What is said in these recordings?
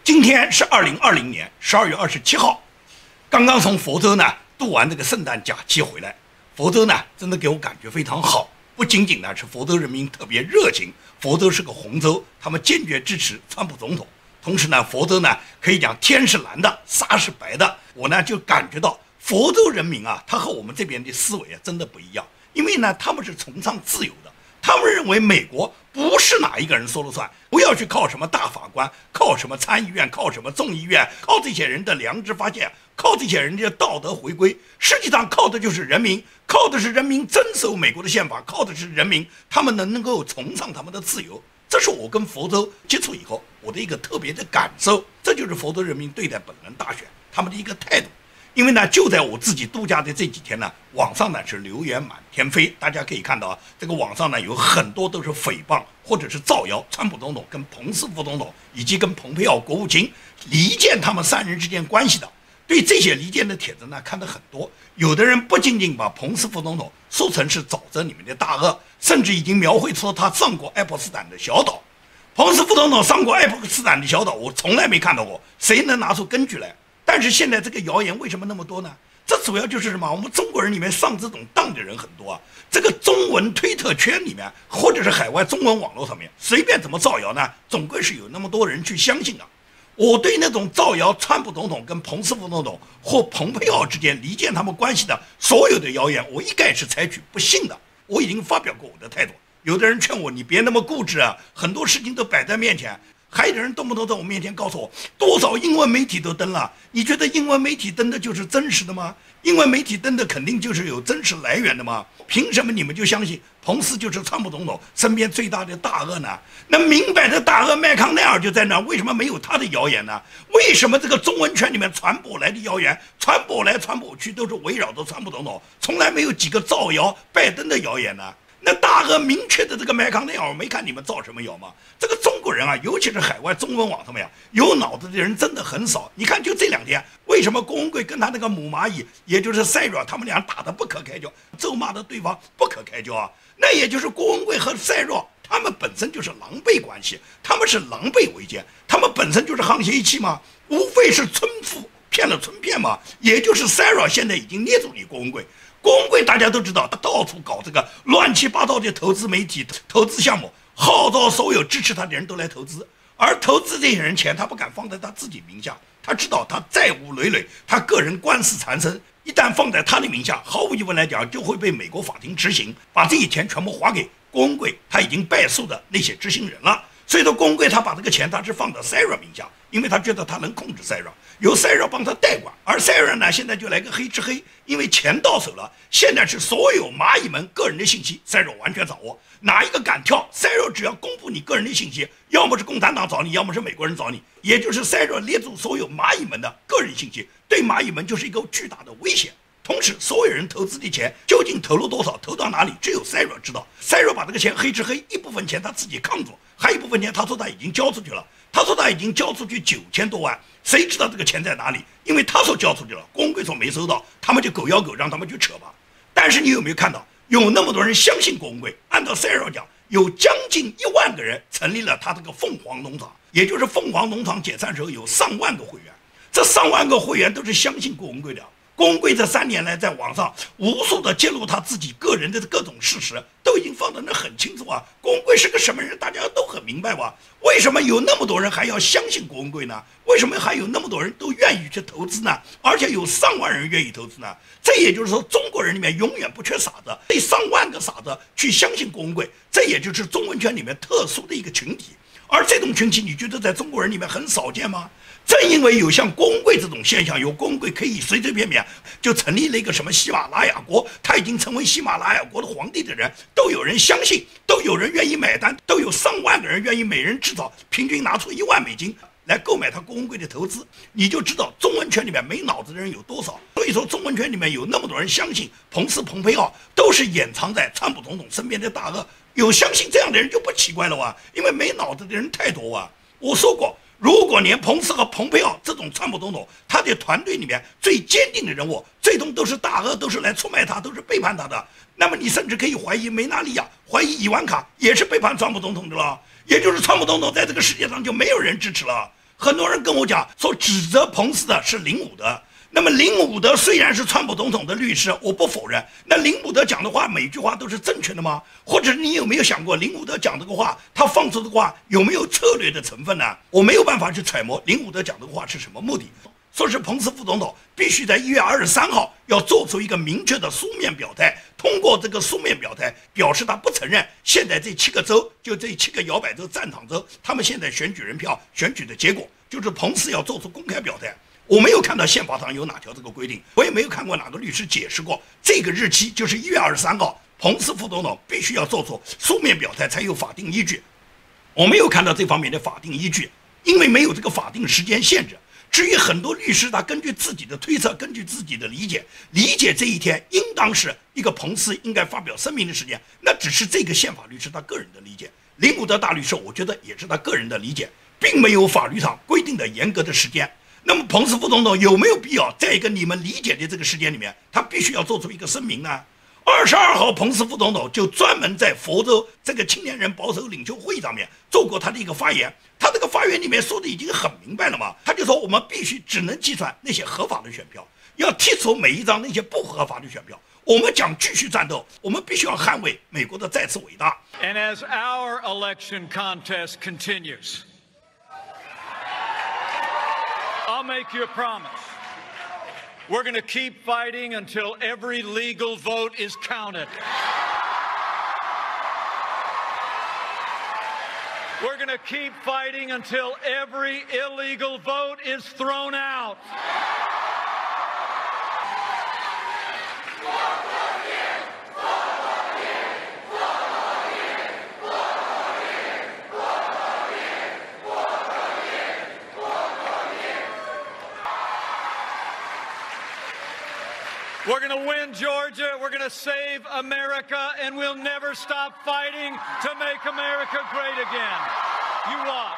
今天是2020年12月27号，刚刚从佛州呢度完这个圣诞假期回来。佛州呢真的给我感觉非常好，不仅仅呢是佛州人民特别热情，佛州是个红州，他们坚决支持川普总统。同时呢，佛州呢可以讲天是蓝的，沙是白的。我呢就感觉到佛州人民啊，他和我们这边的思维啊真的不一样，因为呢他们是崇尚自由的。他们认为美国不是哪一个人说了算，不要去靠什么大法官，靠什么参议院，靠什么众议院，靠这些人的良知发现，靠这些人的道德回归。实际上靠的就是人民，靠的是人民遵守美国的宪法，靠的是人民他们能够崇尚他们的自由。这是我跟佛州接触以后我的一个特别的感受，这就是佛州人民对待本轮大选他们的一个态度。因为呢，就在我自己度假的这几天呢，网上呢是流言满天飞，大家可以看到啊，这个网上呢有很多都是诽谤或者是造谣川普总统跟彭斯副总统以及跟蓬佩奥国务卿离间他们三人之间关系的。对这些离间的帖子呢看得很多，有的人不仅仅把彭斯副总统说成是沼泽里面的大鳄，甚至已经描绘出他上过爱泼斯坦的小岛。彭斯副总统上过爱泼斯坦的小岛，我从来没看到过，谁能拿出根据来？但是现在这个谣言为什么那么多呢？这主要就是什么？我们中国人里面上这种当的人很多啊。这个中文推特圈里面，或者是海外中文网络上面，随便怎么造谣呢，总归是有那么多人去相信的。我对那种造谣川普总统跟彭斯副总统或蓬佩奥之间离间他们关系的所有的谣言，我一概是采取不信的。我已经发表过我的态度。有的人劝我，你别那么固执啊，很多事情都摆在面前。还有人动不动在我面前告诉我，多少英文媒体都登了，你觉得英文媒体登的就是真实的吗？英文媒体登的肯定就是有真实来源的吗？凭什么你们就相信彭斯就是川普总统身边最大的大鳄呢？那明摆着大鳄麦康奈尔就在那，为什么没有他的谣言呢？为什么这个中文圈里面传播来的谣言，传播来传播去都是围绕着川普总统，从来没有几个造谣拜登的谣言呢？那大鳄明确的这个麦康奈尔，没看你们造什么谣吗？这个中国人啊，尤其是海外中文网上面有脑子的人真的很少。你看，就这两天，为什么郭文贵跟他那个母蚂蚁，也就是塞若，他们俩打得不可开交，咒骂的对方不可开交啊？那也就是郭文贵和塞若他们本身就是狼狈关系，他们是狼狈为奸，他们本身就是沆瀣一气嘛，无非是村夫骗了村骗嘛。也就是塞若现在已经捏住你郭文贵。郭文贵大家都知道，他到处搞这个乱七八糟的投资媒体、投资项目，号召所有支持他的人都来投资。而投资这些人钱，他不敢放在他自己名下，他知道他债务累累，他个人官司缠身，一旦放在他的名下，毫无疑问来讲，就会被美国法庭执行，把这些钱全部划给郭文贵他已经败诉的那些执行人了。所以说，郭文贵他把这个钱他是放到塞若名下，因为他觉得他能控制塞若，由塞若帮他代管。而塞若呢，现在就来个黑吃黑，因为钱到手了，现在是所有蚂蚁们个人的信息，塞若完全掌握。哪一个敢跳，塞若只要公布你个人的信息，要么是共产党找你，要么是美国人找你，也就是塞若列住所有蚂蚁们的个人信息，对蚂蚁们就是一个巨大的威胁。同时，所有人投资的钱究竟投入多少，投到哪里，只有塞若知道。塞若把这个钱黑吃黑，一部分钱他自己抗住，还有一部分钱他说他已经交出去了。他说他已经交出去9000多万，谁知道这个钱在哪里？因为他说交出去了，郭文贵说没收到，他们就狗咬狗，让他们去扯吧。但是你有没有看到，有那么多人相信郭文贵？按照塞若讲，有将近1万个人成立了他这个凤凰农场，也就是凤凰农场解散时候有上万个会员，这上万个会员都是相信郭文贵的。郭文贵这3年来在网上无数的揭露他自己个人的各种事实，都已经放得那很清楚啊。郭文贵是个什么人，大家都很明白吧？为什么有那么多人还要相信郭文贵呢？为什么还有那么多人都愿意去投资呢？而且有上万人愿意投资呢？这也就是说，中国人里面永远不缺傻子，这上万个傻子去相信郭文贵，这也就是中文圈里面特殊的一个群体。而这种群体，你觉得在中国人里面很少见吗？正因为有像郭文贵这种现象，有郭文贵可以随随便便就成立了一个什么喜马拉雅国，他已经成为喜马拉雅国的皇帝的人，都有人相信，都有人愿意买单，都有上万个人愿意每人至少平均拿出1万美金来购买他郭文贵的投资，你就知道中文圈里面没脑子的人有多少。所以说，中文圈里面有那么多人相信彭斯、蓬佩奥都是掩藏在川普总统身边的大鳄，有相信这样的人就不奇怪了哇，因为没脑子的人太多哇。我说过，如果连彭斯和蓬佩奥这种川普总统他的团队里面最坚定的人物，最终都是大鳄，都是来出卖他，都是背叛他的，那么你甚至可以怀疑梅纳利亚，怀疑伊万卡也是背叛川普总统的了，也就是川普总统在这个世界上就没有人支持了。很多人跟我讲说，指责彭斯的是林伍德。那么林伍德虽然是川普总统的律师，我不否认。那林伍德讲的话每句话都是正确的吗？或者你有没有想过，林伍德讲这个话，他放出的话有没有策略的成分呢？我没有办法去揣摩林伍德讲这个话是什么目的。说是彭斯副总统必须在1月23号要做出一个明确的书面表态，通过这个书面表态表示他不承认现在这7个州，就这7个摇摆州、战场州，他们现在选举人票选举的结果，就是彭斯要做出公开表态。我没有看到宪法上有哪条这个规定，我也没有看过哪个律师解释过这个日期就是1月23号，彭斯副总统必须要做出书面表态才有法定依据。我没有看到这方面的法定依据，因为没有这个法定时间限制。至于很多律师，他根据自己的推测，根据自己的理解这一天应当是一个彭斯应该发表声明的时间，那只是这个宪法律师他个人的理解。林伍德大律师，我觉得也是他个人的理解，并没有法律上规定的严格的时间。那么彭斯副总统有没有必要在一个你们理解的这个时间里面，他必须要做出一个声明呢？22号，彭斯副总统就专门在佛州这个青年人保守领袖会议上面做过他的一个发言。他这个发言里面说的已经很明白了嘛，他就说我们必须只能计算那些合法的选票，要剔除每一张那些不合法的选票。我们将继续战斗，我们必须要捍卫美国的再次伟大。And as our election contest continues, I'll make you a promise. We're going to keep fighting until every legal vote is counted. We're going to keep fighting until every illegal vote is thrown out. We're going to win Georgia, we're going to save America, and we'll never stop fighting to make America great again. You watch.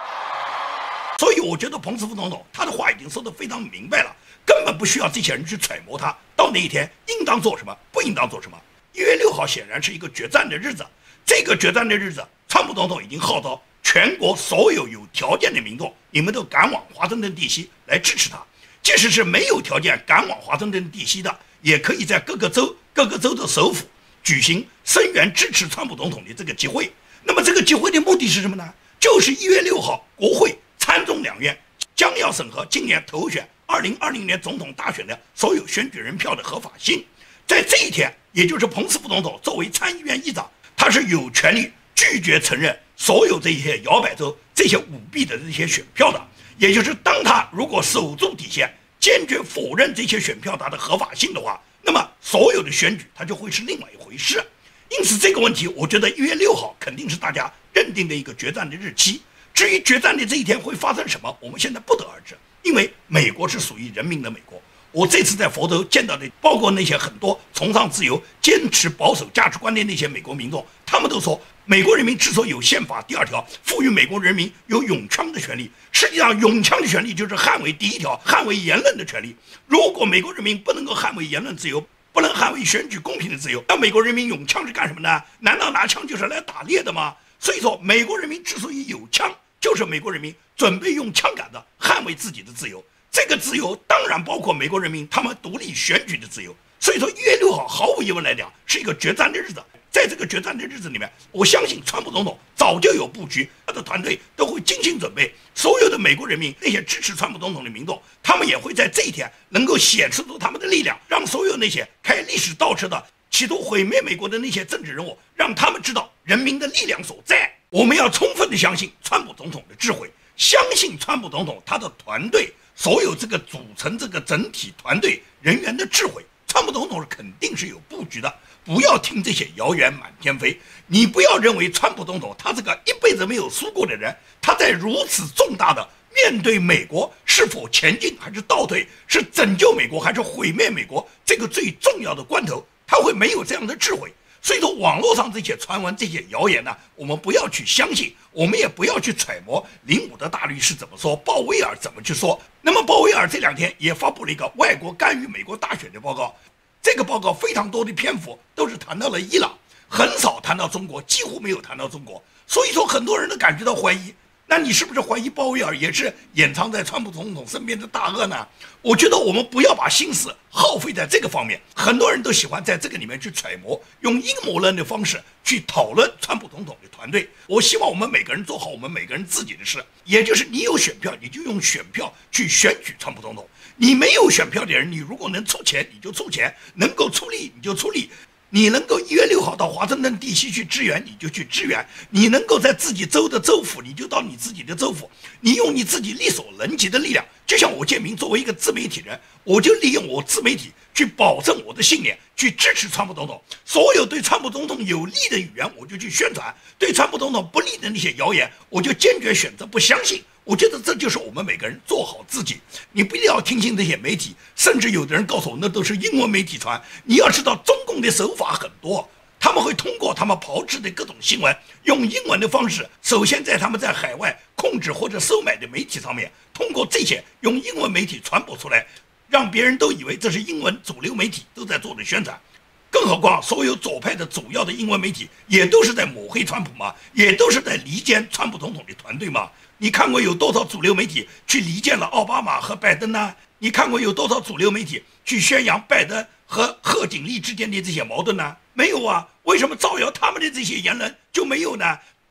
所以我觉得彭斯副总统他的话已经说得非常明白了，根本不需要这些人去揣摩他到那一天应当做什么，不应当做什么。1月6号显然是一个决战的日子，这个决战的日子，川普总统已经号召全国所有有条件的民众，你们都赶往华盛顿地西来支持他。即使是没有条件赶往华盛顿地西的，也可以在各个州的首府举行声援支持川普总统的这个集会。那么这个集会的目的是什么呢？就是1月6号国会参众两院将要审核今年投选2020年总统大选的所有选举人票的合法性。在这一天，也就是彭斯副总统作为参议院议长，他是有权利拒绝承认所有这些摇摆州这些舞弊的这些选票的。也就是当他如果守住底线，坚决否认这些选票它的合法性的话，那么所有的选举它就会是另外一回事。因此这个问题，我觉得1月6号肯定是大家认定的一个决战的日期。至于决战的这一天会发生什么，我们现在不得而知，因为美国是属于人民的美国。我这次在佛州见到的，包括那些很多崇尚自由、坚持保守价值观的那些美国民众，他们都说，美国人民之所以有宪法第2条赋予美国人民有拥枪的权利，实际上拥枪的权利就是捍卫第1条，捍卫言论的权利。如果美国人民不能够捍卫言论自由，不能捍卫选举公平的自由，那美国人民拥枪是干什么呢？难道拿枪就是来打猎的吗？所以说，美国人民之所以有枪，就是美国人民准备用枪杆子捍卫自己的自由。这个自由当然包括美国人民他们独立选举的自由。所以说1月6号毫无疑问来讲是一个决战的日子。在这个决战的日子里面，我相信川普总统早就有布局，他的团队都会精心准备。所有的美国人民，那些支持川普总统的民众，他们也会在这一天能够显示出他们的力量，让所有那些开历史倒车的、企图毁灭美国的那些政治人物，让他们知道人民的力量所在。我们要充分的相信川普总统的智慧，相信川普总统他的团队，所有这个组成这个整体团队人员的智慧。川普总统是肯定是有布局的，不要听这些谣言满天飞。你不要认为川普总统他这个一辈子没有输过的人，他在如此重大的面对美国是否前进还是倒退，是拯救美国还是毁灭美国这个最重要的关头，他会没有这样的智慧。所以说网络上这些传闻这些谣言呢，我们不要去相信，我们也不要去揣摩林伍德大律师怎么说，鲍威尔怎么去说。那么鲍威尔这2天也发布了一个外国干预美国大选的报告，这个报告非常多的篇幅都是谈到了伊朗，很少谈到中国，几乎没有谈到中国。所以说很多人都感觉到怀疑，那你是不是怀疑鲍威尔也是掩藏在川普总统身边的大鳄呢？我觉得我们不要把心思耗费在这个方面。很多人都喜欢在这个里面去揣摩，用阴谋论的方式去讨论川普总统的团队。我希望我们每个人做好我们每个人自己的事，也就是你有选票，你就用选票去选举川普总统；你没有选票的人，你如果能出钱，你就出钱；能够出力，你就出力。你能够1月6号到华盛顿地区去支援，你就去支援；你能够在自己州的州府，你就到你自己的州府，你用你自己力所能及的力量。就像我建明作为一个自媒体人，我就利用我自媒体去保证我的信念，去支持川普总统。所有对川普总统有利的语言，我就去宣传；对川普总统不利的那些谣言，我就坚决选择不相信。我觉得这就是我们每个人做好自己，你不一定要听信这些媒体，甚至有的人告诉我那都是英文媒体传。你要知道中共的手法很多，他们会通过他们炮制的各种新闻，用英文的方式，首先在他们在海外控制或者收买的媒体上面，通过这些用英文媒体传播出来，让别人都以为这是英文主流媒体都在做的宣传。更何况所有左派的主要的英文媒体也都是在抹黑川普嘛，也都是在离间川普总统的团队嘛。你看过有多少主流媒体去离间了奥巴马和拜登呢？你看过有多少主流媒体去宣扬拜登和贺锦丽之间的这些矛盾呢？没有啊。为什么造谣他们的这些言论就没有呢？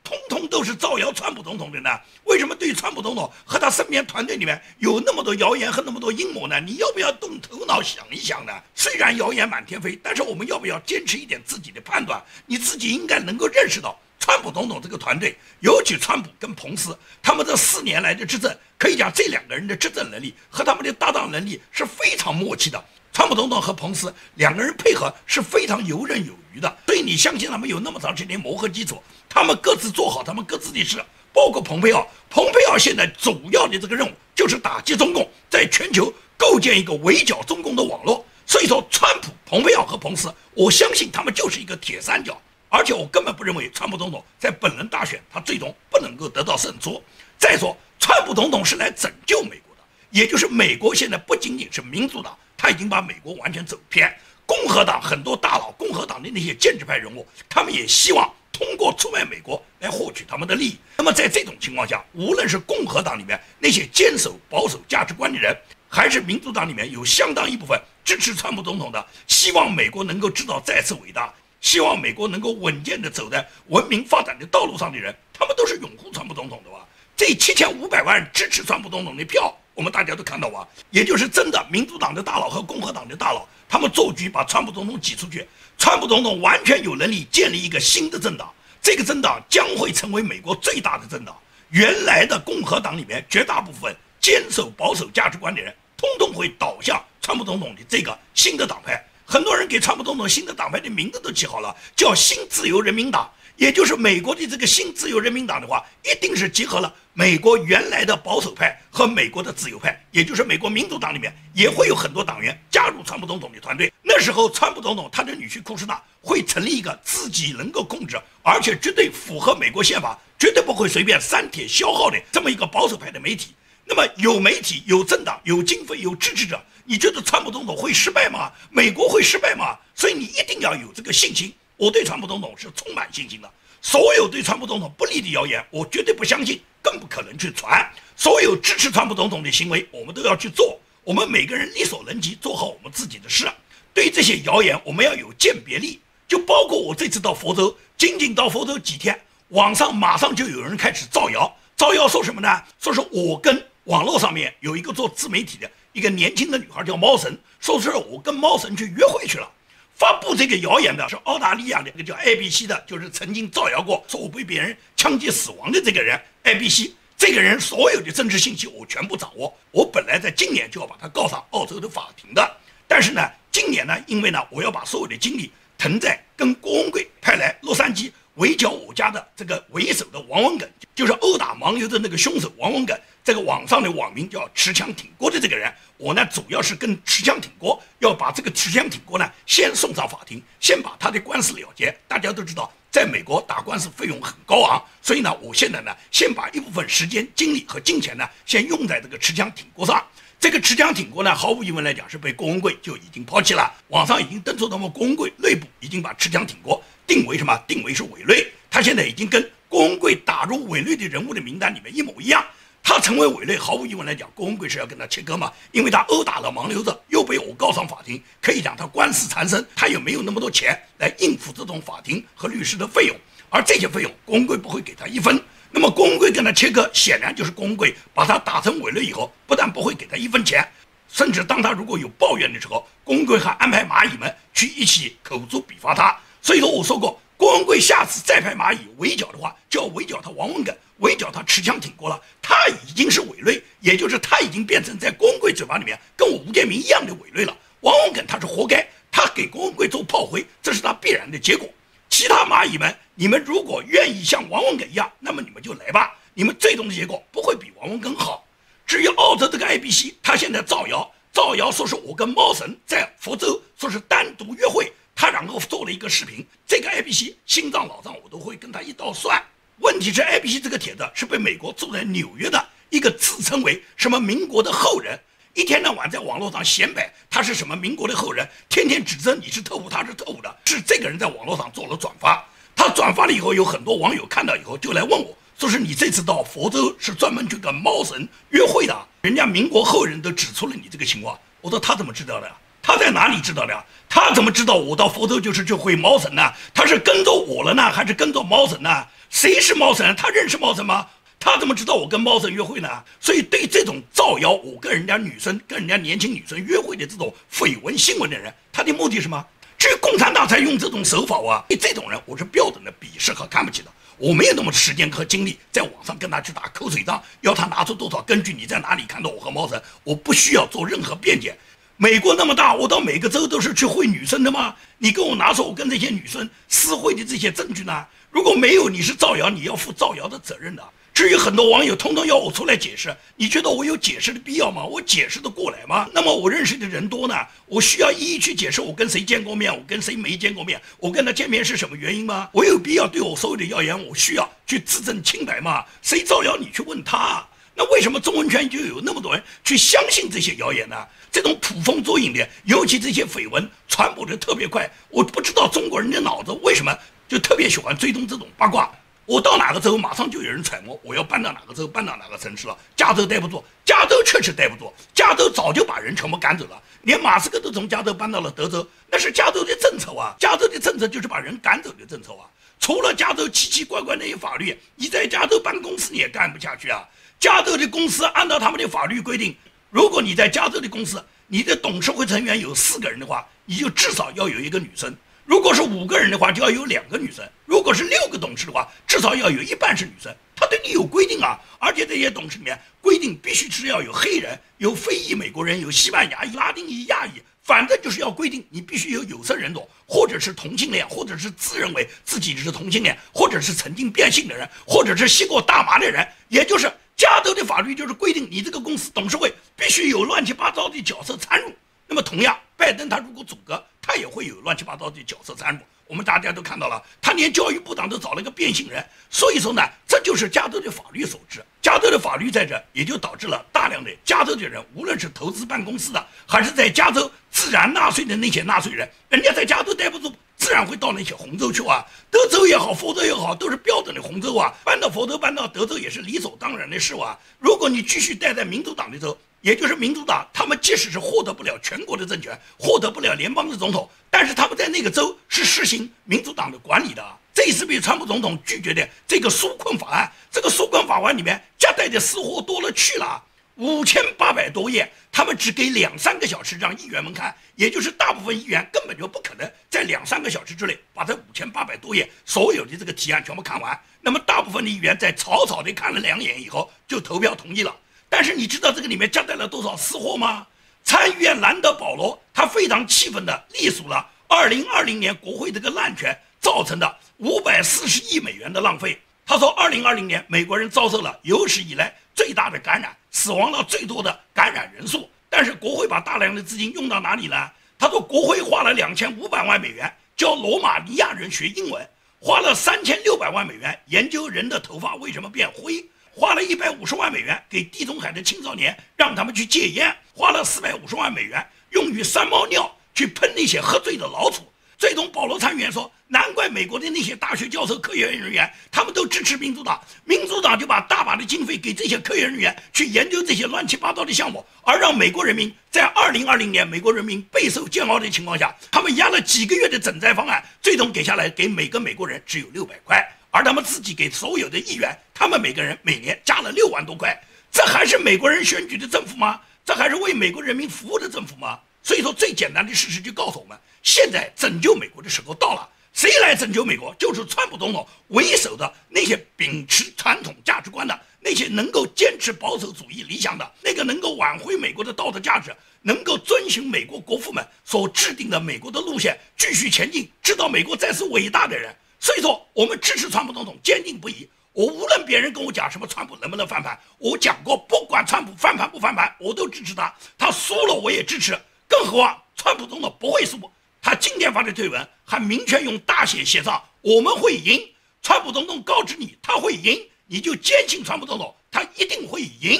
通通都是造谣川普总统的呢？为什么对川普总统和他身边团队里面有那么多谣言和那么多阴谋呢？你要不要动头脑想一想呢？虽然谣言满天飞，但是我们要不要坚持一点自己的判断？你自己应该能够认识到，川普总统这个团队，尤其川普跟彭斯，他们这4年来的执政，可以讲这2个人的执政能力和他们的搭档能力是非常默契的。川普总统和彭斯2个人配合是非常游刃有余的，所以你相信他们有那么长时间磨合基础，他们各自做好他们各自的事。包括蓬佩奥，蓬佩奥现在主要的这个任务就是打击中共，在全球构建一个围剿中共的网络。所以说，川普、蓬佩奥和彭斯，我相信他们就是一个铁三角。而且我根本不认为川普总统在本轮大选他最终不能够得到胜出。再说，川普总统是来拯救美国的，也就是美国现在不仅仅是民主党，他已经把美国完全走偏。共和党很多大佬，共和党的那些建制派人物，他们也希望通过出卖美国来获取他们的利益。那么在这种情况下，无论是共和党里面那些坚守保守价值观的人，还是民主党里面有相当一部分支持川普总统的，希望美国能够制造再次伟大，希望美国能够稳健地走在文明发展的道路上的人，他们都是拥护川普总统的吧？这7500万人支持川普总统的票，我们大家都看到吧？也就是真的民主党的大佬和共和党的大佬，他们做局把川普总统挤出去，川普总统完全有能力建立一个新的政党，这个政党将会成为美国最大的政党。原来的共和党里面绝大部分坚守保守价值观的人，通通会倒向川普总统的这个新的党派。很多人给川普总统新的党派的名字都起好了，叫新自由人民党。也就是美国的这个新自由人民党的话，一定是结合了美国原来的保守派和美国的自由派，也就是美国民主党里面也会有很多党员加入川普总统的团队。那时候川普总统他的女婿库什纳会成立一个自己能够控制，而且绝对符合美国宪法，绝对不会随便删帖消耗的这么一个保守派的媒体。那么有媒体、有政党、有经费、有支持者，你觉得川普总统会失败吗？美国会失败吗？所以你一定要有这个信心。我对川普总统是充满信心的。所有对川普总统不利的谣言，我绝对不相信，更不可能去传。所有支持川普总统的行为，我们都要去做。我们每个人力所能及，做好我们自己的事。对这些谣言，我们要有鉴别力。就包括我这次到佛州，仅仅到佛州几天，网上马上就有人开始造谣。造谣说什么呢？说是我跟网络上面有一个做自媒体的一个年轻的女孩叫猫神，说是我跟猫神去约会去了。发布这个谣言的是澳大利亚的一个叫艾比西的，就是曾经造谣过说我被别人枪击死亡的这个人艾比西。这个人所有的政治信息我全部掌握，我本来在今年就要把他告上澳洲的法庭的，但是呢，今年呢，因为呢，我要把所有的精力腾在跟郭文贵派来洛杉矶围剿我家的这个为首的王文耿，就是殴打盲流的那个凶手王文耿，这个网上的网名叫持枪挺郭的这个人，我呢主要是跟持枪挺郭要把这个持枪挺郭呢先送上法庭，先把他的官司了结。大家都知道，在美国打官司费用很高昂，所以呢，我现在呢先把一部分时间、精力和金钱呢先用在这个持枪挺郭上。这个持枪挺郭呢，毫无疑问来讲是被郭文贵就已经抛弃了，网上已经登出他们郭文贵内部已经把持枪挺郭定为什么？定为是伪劣。他现在已经跟郭文贵打入伪类的人物的名单里面一模一样。他成为伪类，毫无疑问来讲，郭文贵是要跟他切割嘛，因为他殴打了盲流子，又被我告上法庭，可以讲他官司缠身，他也没有那么多钱来应付这种法庭和律师的费用，而这些费用郭文贵不会给他一分。那么郭文贵跟他切割，显然就是郭文贵把他打成伪类以后，不但不会给他一分钱，甚至当他如果有抱怨的时候，郭文贵还安排蚂蚁们去一起口诛笔伐他。所以说我说过，郭文贵下次再派蚂蚁围剿的话，就要围剿他王文耿，围剿他持枪挺过了。他已经是伪类，也就是他已经变成在郭文贵嘴巴里面跟我吴建民一样的伪类了。王文耿他是活该，他给郭文贵做炮灰，这是他必然的结果。其他蚂蚁们，你们如果愿意像王文耿一样，那么你们就来吧，你们最终的结果不会比王文耿好。至于澳洲这个 ABC， 他现在造谣说是我跟猫神在福州说是单独约会，他然后做了一个视频，这个 ABC 心脏老账我都会跟他一道算。问题是 ABC 这个帖子是被美国住在纽约的一个自称为什么民国的后人，一天到晚在网络上显摆他是什么民国的后人，天天指责你是特务，他是特务的，是这个人在网络上做了转发。他转发了以后，有很多网友看到以后就来问我，说是你这次到佛州是专门去跟猫神约会的，人家民国后人都指出了你这个情况。我说他怎么知道的？他在哪里知道的？他怎么知道我到佛州就是去会猫神呢？他是跟着我了呢，还是跟着猫神呢？谁是猫神？他认识猫神吗？他怎么知道我跟猫神约会呢？所以对这种造谣我跟人家女生、跟人家年轻女生约会的这种绯闻新闻的人，他的目的是什么？至于共产党才用这种手法啊，对这种人我是标准的鄙视和看不起的。我没有那么时间和精力在网上跟他去打口水仗，要他拿出多少根据，你在哪里看到我和猫神，我不需要做任何辩解。美国那么大，我到每个州都是去会女生的吗？你跟我拿出我跟这些女生私会的这些证据呢？如果没有，你是造谣，你要负造谣的责任的。至于很多网友通通要我出来解释，你觉得我有解释的必要吗？我解释得过来吗？那么我认识的人多呢，我需要一一去解释我跟谁见过面，我跟谁没见过面，我跟他见面是什么原因吗？我有必要对我所有的谣言我需要去自证清白吗？谁造谣你去问他。那为什么中文圈就有那么多人去相信这些谣言呢？这种捕风捉影的，尤其这些绯闻传播的特别快，我不知道中国人的脑子为什么就特别喜欢追踪这种八卦。我到哪个州，马上就有人揣摩我要搬到哪个州，搬到哪个城市了。加州待不住，加州确实待不住，加州早就把人全部赶走了，连马斯克都从加州搬到了德州，那是加州的政策啊，加州的政策就是把人赶走的政策啊。除了加州奇奇怪怪那些法律，你在加州办公司你也干不下去啊。加州的公司按照他们的法律规定，如果你在加州的公司，你的董事会成员有4个人的话，你就至少要有1个女生。如果是5个人的话，就要有2个女生；如果是6个董事的话，至少要有一半是女生。他对你有规定啊，而且这些董事里面规定必须是要有黑人、有非裔美国人、有西班牙裔、拉丁裔、亚裔，反正就是要规定你必须有有色人种，或者是同性恋，或者是自认为自己是同性恋，或者是曾经变性的人，或者是吸过大麻的人，也就是加州的法律就是规定你这个公司董事会必须有乱七八糟的角色参入。那么同样，拜登他如果组阁，他也会有乱七八糟的角色参入。我们大家都看到了，他连教育部长都找了个变性人。所以说呢，这就是加州的法律所致。加州的法律在这，也就导致了大量的加州的人，无论是投资办公司的，还是在加州自然纳税的那些纳税人，人家在加州待不住，自然会到那些红州去啊。德州也好，佛州也好，都是标准的红州啊。搬到佛州，搬到德州也是理所当然的事啊。如果你继续待在民主党的州，也就是民主党，他们即使是获得不了全国的政权，获得不了联邦的总统，但是他们在那个州是实行民主党的管理的。这一次被川普总统拒绝的这个纾困法案，这个纾困法案里面夹带的私货多了去了，5800多页，他们只给2-3个小时让议员们看，也就是大部分议员根本就不可能在2-3个小时之内把这5800多页所有的这个提案全部看完。那么大部分的议员在草草的看了2眼以后就投票同意了。但是你知道这个里面夹带了多少私货吗？参议院兰德保罗他非常气愤地隶属了2020年国会这个滥权造成的540亿美元的浪费。他说2020年美国人遭受了有史以来最大的感染，死亡了最多的感染人数。但是国会把大量的资金用到哪里呢？他说国会花了2500万美元教罗马尼亚人学英文，花了3600万美元研究人的头发为什么变灰，花了150万美元给地中海的青少年让他们去戒烟，花了450万美元用于3猫尿去喷那些喝醉的老鼠。最终保罗参议员说，难怪美国的那些大学教授、科研人员他们都支持民主党，民主党就把大把的经费给这些科研人员去研究这些乱七八糟的项目，而让美国人民在2020年美国人民备受煎熬的情况下，他们压了几个月的赈灾方案，最终给下来给每个美国人只有600块，而他们自己给所有的议员，他们每个人每年加了6万多块，这还是美国人选举的政府吗？这还是为美国人民服务的政府吗？所以说，最简单的事实就告诉我们，现在拯救美国的时候到了。谁来拯救美国？就是川普总统为首的那些秉持传统价值观的、那些能够坚持保守主义理想的、那个能够挽回美国的道德价值、能够遵循美国国父们所制定的美国的路线继续前进，直到美国再次伟大的人。所以说，我们支持川普总统，坚定不移。我无论别人跟我讲什么川普能不能翻盘，我讲过，不管川普翻盘不翻盘，我都支持他。他输了我也支持，更何况川普总统不会输。他今天发的推文还明确用大写写上我们会赢，川普总统告知你他会赢，你就坚信川普总统他一定会赢。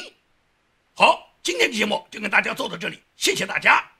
好，今天的节目就跟大家做到这里，谢谢大家。